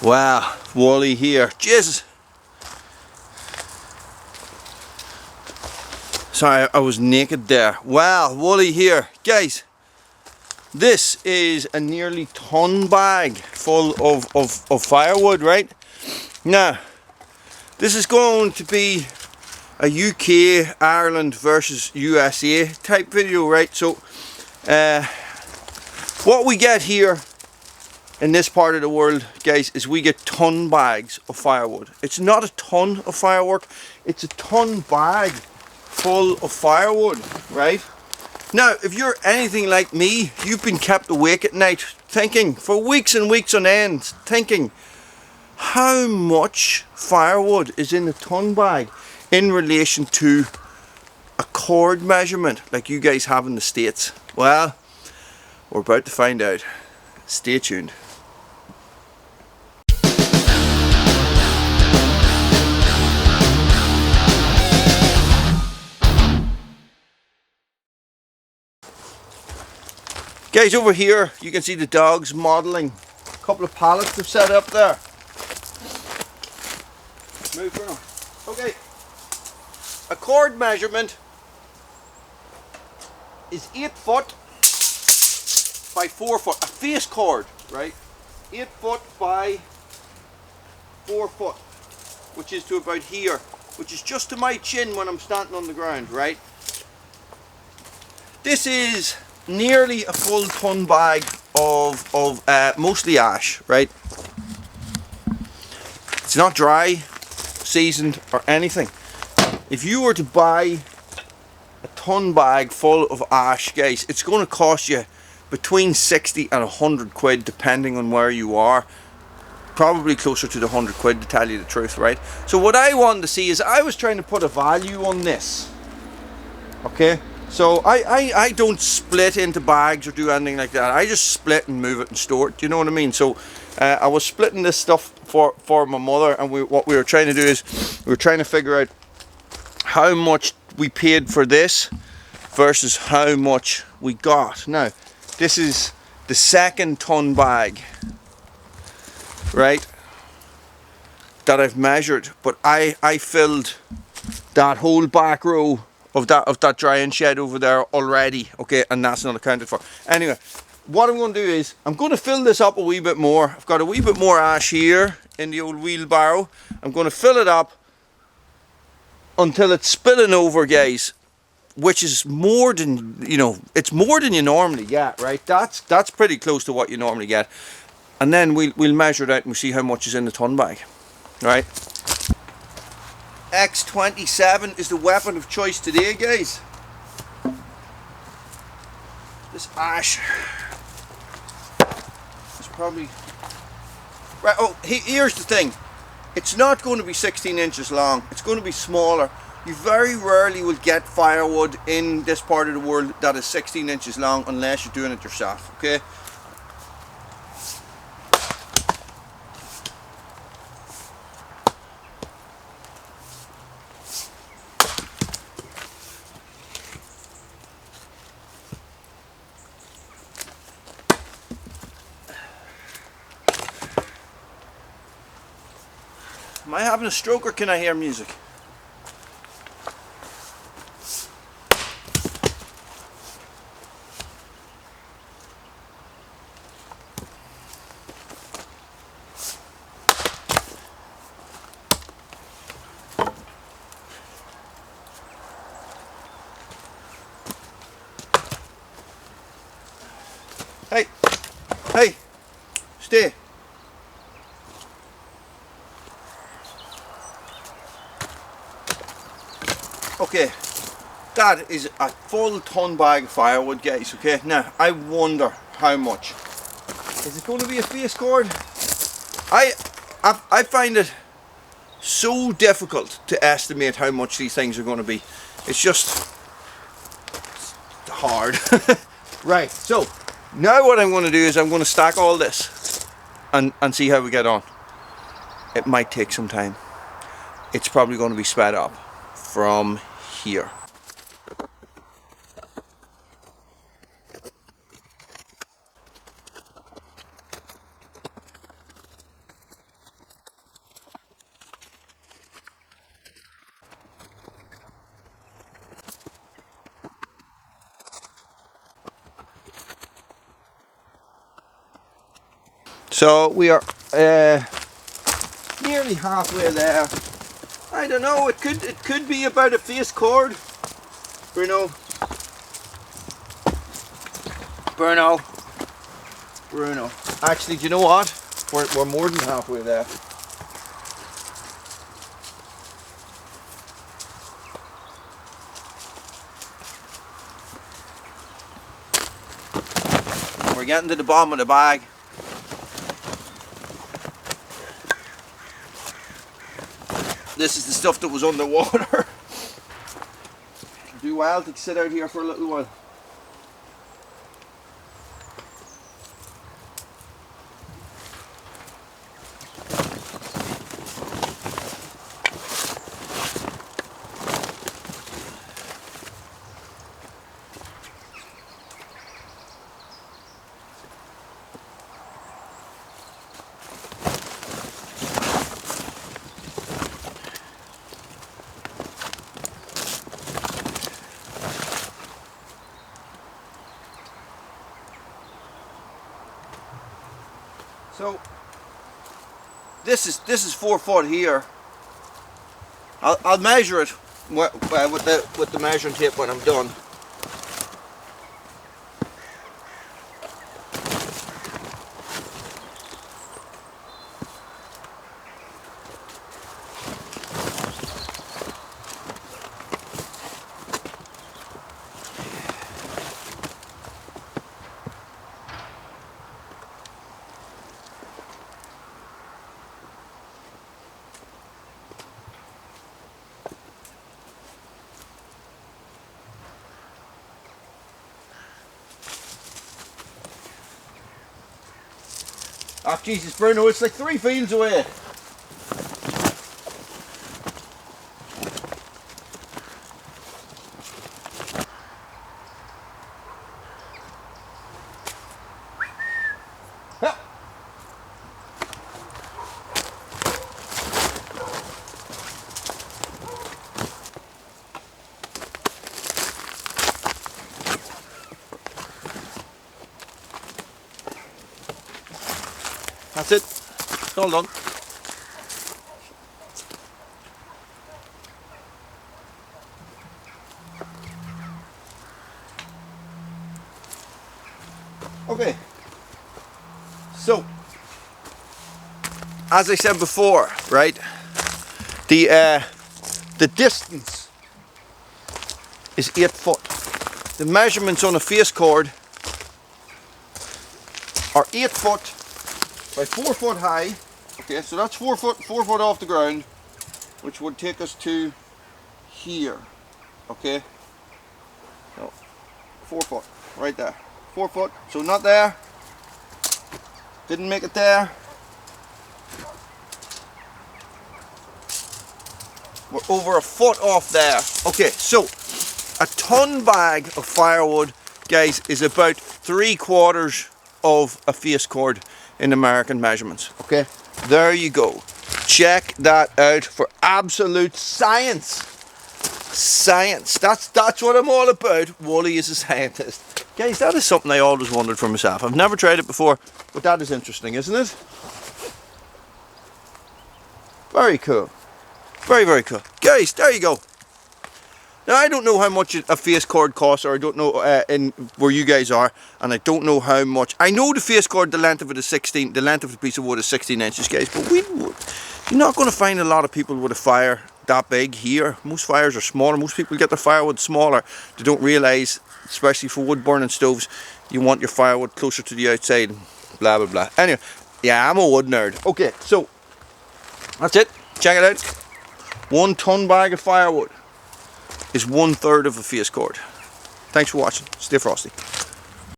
Wow, Wally here. Jesus. Sorry, I was naked there. Wow, Wally here. Guys, this is a nearly ton bag full of firewood, right? Now, this is going to be a UK, Ireland versus USA type video, right? So, what we get here in this part of the world, guys, is we get ton bags of firewood. It's not a ton of firework, it's a ton bag full of firewood, right? Now, if you're anything like me, you've been kept awake at night thinking, for weeks and weeks on end, thinking, how much firewood is in a ton bag in relation to a cord measurement like you guys have in the States? Well, we're about to find out. Stay tuned. Guys, over here you can see the dogs modelling. A couple of pallets they've set up there. Move for now. Okay. A cord measurement is 8 foot by 4 foot. A face cord, right? 8 foot by 4 foot, which is to about here, which is just to my chin when I'm standing on the ground, right? This is nearly a full ton bag of mostly ash, right? It's not dry, seasoned or anything. If you were to buy a ton bag full of ash, guys, it's going to cost you between 60 and 100 quid depending on where you are. Probably closer to the 100 quid to tell you the truth, right? So what I wanted to see is, I was trying to put a value on this, okay? So I don't split into bags or do anything like that. I just split and move it and store it. Do you know what I mean? So I was splitting this stuff for my mother, and what we were trying to do is we were trying to figure out how much we paid for this versus how much we got. Now, this is the second ton bag, right, that I've measured, but I filled that whole back row of that drying shed over there already, okay, and that's not accounted for. Anyway, what I'm going to do is I'm going to fill this up a wee bit more. I've got a wee bit more ash here in the old wheelbarrow. I'm going to fill it up until it's spilling over, guys, which is more than, you know, it's more than you normally get, right? That's pretty close to what you normally get. And then we'll measure it out and we'll see how much is in the ton bag, right? X-27 is the weapon of choice today, guys. This ash is probably right. Oh, here's the thing, it's not going to be 16 inches long, it's going to be smaller. You very rarely will get firewood in this part of the world that is 16 inches long unless you're doing it yourself, okay? Am I having a stroke or can I hear music? Hey, hey, stay. Okay, that is a full ton bag of firewood, guys, okay? Now, I wonder how much. Is it going to be a face cord? I find it so difficult to estimate how much these things are going to be. It's just hard. Right, so now what I'm going to do is I'm going to stack all this and see how we get on. It might take some time. It's probably going to be sped up from here. So we are nearly halfway there. I don't know, it could be about a face cord. Bruno. Actually, do you know what? We're more than halfway there. We're getting to the bottom of the bag. This is the stuff that was underwater. Dewalt to sit out here for a little while. So this is 4 foot here. I'll measure it with the measuring tape when I'm done. Oh Jesus, Bruno, it's like 3 fields away. Yeah. That's it. It's all done. Okay. So, as I said before, right? The distance is 8 foot. The measurements on a face cord are 8 foot by 4 foot high. Okay, so that's 4 foot off the ground, which would take us to here. Okay, so 4 foot right there, 4 foot. So not there, didn't make it there. We're over 1 foot off there. Okay, so a ton bag of firewood, guys, is about 3/4 of a face cord in American measurements. Okay, there you go. Check that out for absolute science. Science. That's what I'm all about. Wally is a scientist. Guys, that is something I always wondered for myself. I've never tried it before, but that is interesting, isn't it? Very cool. Very, very cool. Guys, there you go. Now, I don't know how much a face cord costs, or I don't know in where you guys are, and I don't know how much. I know the face cord, the length of it is 16, the length of the piece of wood is 16 inches, guys, but you're not going to find a lot of people with a fire that big here. Most fires are smaller. Most people get their firewood smaller. They don't realise, especially for wood burning stoves, you want your firewood closer to the outside, blah, blah, blah. Anyway, yeah, I'm a wood nerd. Okay, so that's it. Check it out. 1 ton bag of firewood is 1/3 of a face cord. Thanks for watching. Stay frosty.